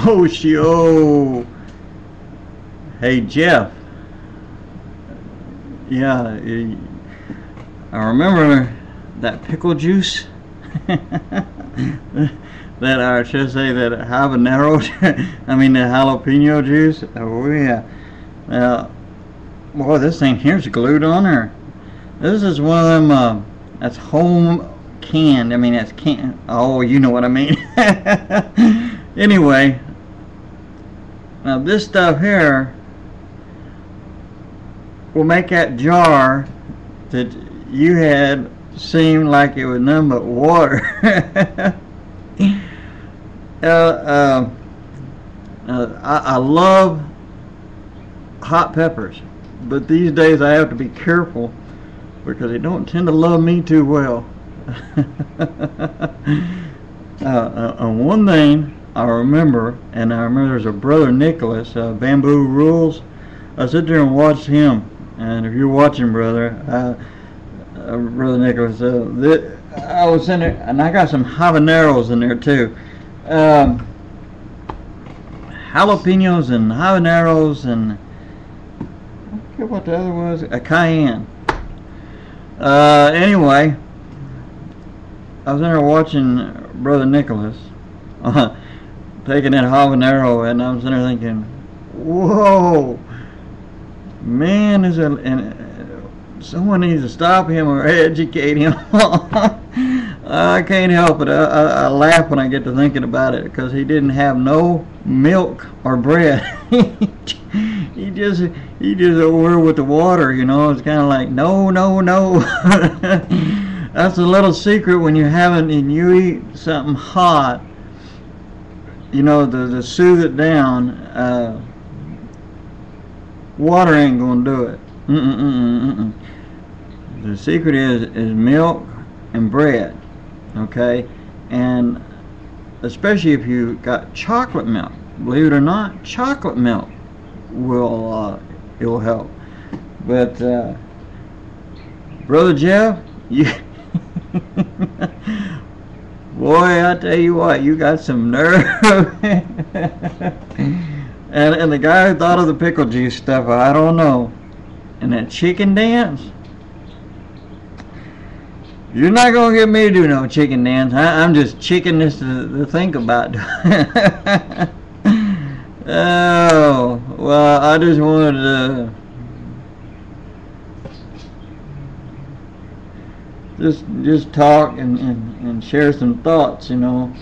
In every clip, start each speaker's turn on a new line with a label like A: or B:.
A: Oh, show. Hey, Jeff. Yeah, I remember that pickle juice. That, I should say, that habanero. I mean, the jalapeno juice. Oh, yeah. Boy, this thing here's glued on her. This is one of them, that's home canned. I mean, that's canned. Oh, you know what I mean. Anyway, now this stuff here will make that jar that you had seem like it was nothing but water. I love hot peppers, but these days I have to be careful because they don't tend to love me too well. One thing I remember there's a brother Nicholas, Bamboo Rules. I sit there and watch him, and if you're watching, brother Nicholas, I was in there, and I got some habaneros in there too. Jalapenos and habaneros, and I forget what the other was, a cayenne. Anyway, I was in there watching Brother Nicholas taking that habanero, and I was in there thinking, whoa, man, someone needs to stop him or educate him. I can't help it. I laugh when I get to thinking about it, because he didn't have no milk or bread. he just over with the water, you know. It's kind of like, no. That's a little secret when you're having, and you eat something hot, you know, to soothe it down. Water ain't gonna do it. The secret is milk and bread, okay? And especially if you got chocolate milk, believe it or not, chocolate milk will it'll help. But Brother Jeff, you boy, I tell you what, you got some nerve. And the guy who thought of the pickle juice stuff, I don't know. And that chicken dance, you're not gonna get me to do no chicken dance. I'm just chicken this to think about. Oh, well, I just wanted to just talk and share some thoughts, you know.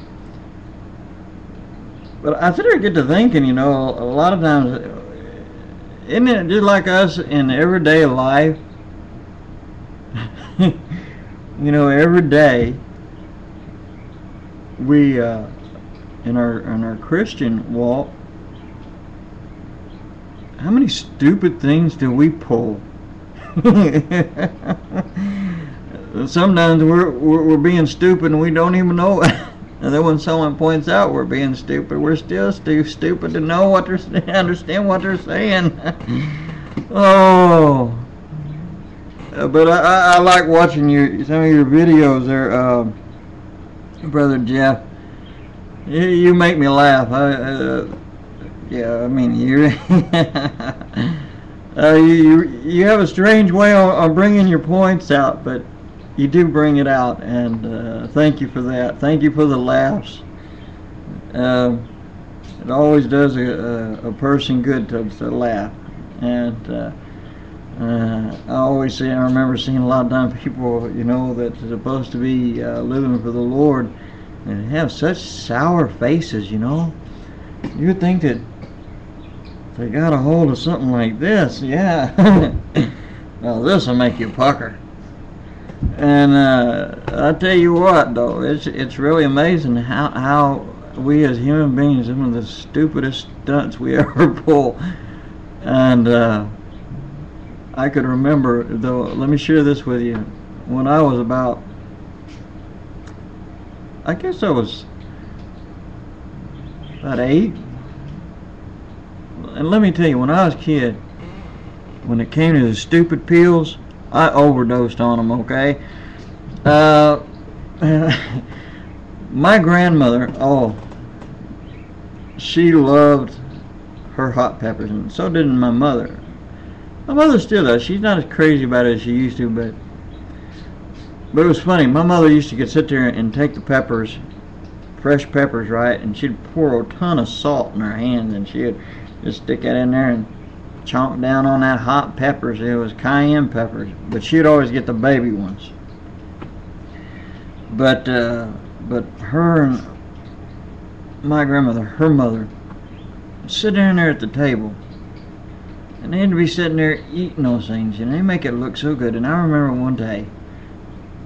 A: But I sit there and get to thinking, you know, a lot of times, isn't it just like us in everyday life? You know, every day we in our Christian walk, how many stupid things do we pull? Sometimes we're being stupid and we don't even know it. And then when someone points out we're being stupid, we're still stupid to know what they're understand what they're saying. Oh, but I like watching some of your videos there, Brother Jeff. You make me laugh. Yeah, I mean you have a strange way on bringing your points out, but you do bring it out, and thank you for that. Thank you for the laughs. It always does a person good to laugh. And I always say, I remember seeing a lot of times people, you know, that are supposed to be living for the Lord, and have such sour faces, you know. You would think that they got a hold of something like this, yeah. Well, this will make you pucker. And I tell you what, though, it's really amazing how we as human beings, some of the stupidest stunts we ever pull. And I could remember, though, let me share this with you. When I was about, I guess I was about 8. And let me tell you, when I was a kid, when it came to the stupid pills, I overdosed on them, okay? My grandmother, oh, she loved her hot peppers, and so did my mother. My mother still does. She's not as crazy about it as she used to, but it was funny. My mother used to sit there and take the peppers, fresh peppers, right, and she'd pour a ton of salt in her hands, and she'd just stick that in there and chomp down on that hot peppers. It was cayenne peppers, but she'd always get the baby ones. But her and my grandmother, her mother, sit down there at the table, and they'd be sitting there eating those things, and they make it look so good. And I remember one day,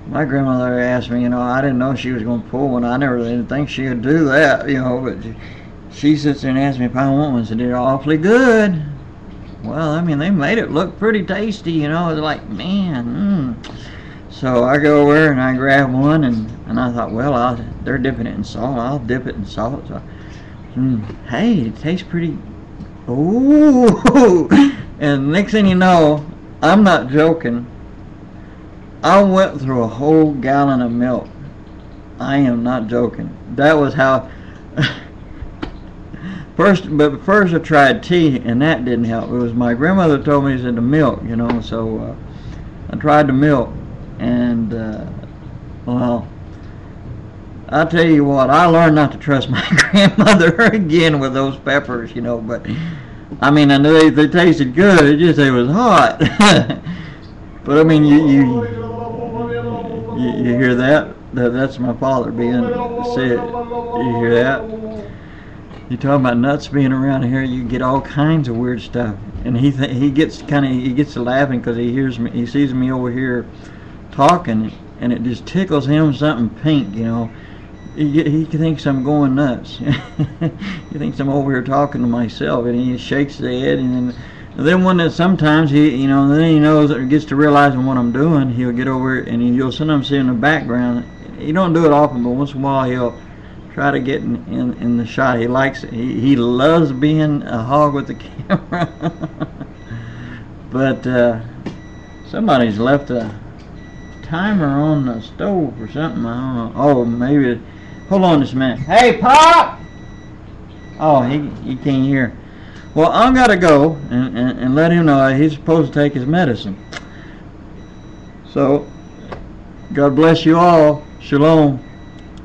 A: my grandmother asked me, I didn't know she was going to pull one. I never didn't think she would do that, but she sits there and asks me if I want one. So they're awfully good. Well, I mean, they made it look pretty tasty, It's like, man, So I go over and I grab one, and I thought, well, they're dipping it in salt. I'll dip it in salt. So, hey, it tastes pretty. Ooh! And next thing you know, I'm not joking, I went through a whole gallon of milk. I am not joking. That was how. First I tried tea, and that didn't help. It was my grandmother told me, said the milk, So I tried the milk, and well, I'll tell you what. I learned not to trust my grandmother again with those peppers, But I mean, I knew they tasted good. It just it was hot. But I mean, you hear that? That's my father being said. You hear that? You talking about nuts being around here? You get all kinds of weird stuff, and he gets to laughing because he sees me over here talking, and it just tickles him something pink, He thinks I'm going nuts. He thinks I'm over here talking to myself, and he shakes his head, and then when sometimes then he knows that he gets to realizing what I'm doing, he'll get over and you'll sometimes see in the background. He don't do it often, but once in a while he'll try to get in the shot. He likes it. He loves being a hog with the camera. But somebody's left a timer on the stove or something. I don't know. Oh, maybe. Hold on just a minute. Hey, Pop! Oh, he can't hear. Well, I'm gotta go and let him know he's supposed to take his medicine. So, God bless you all. Shalom.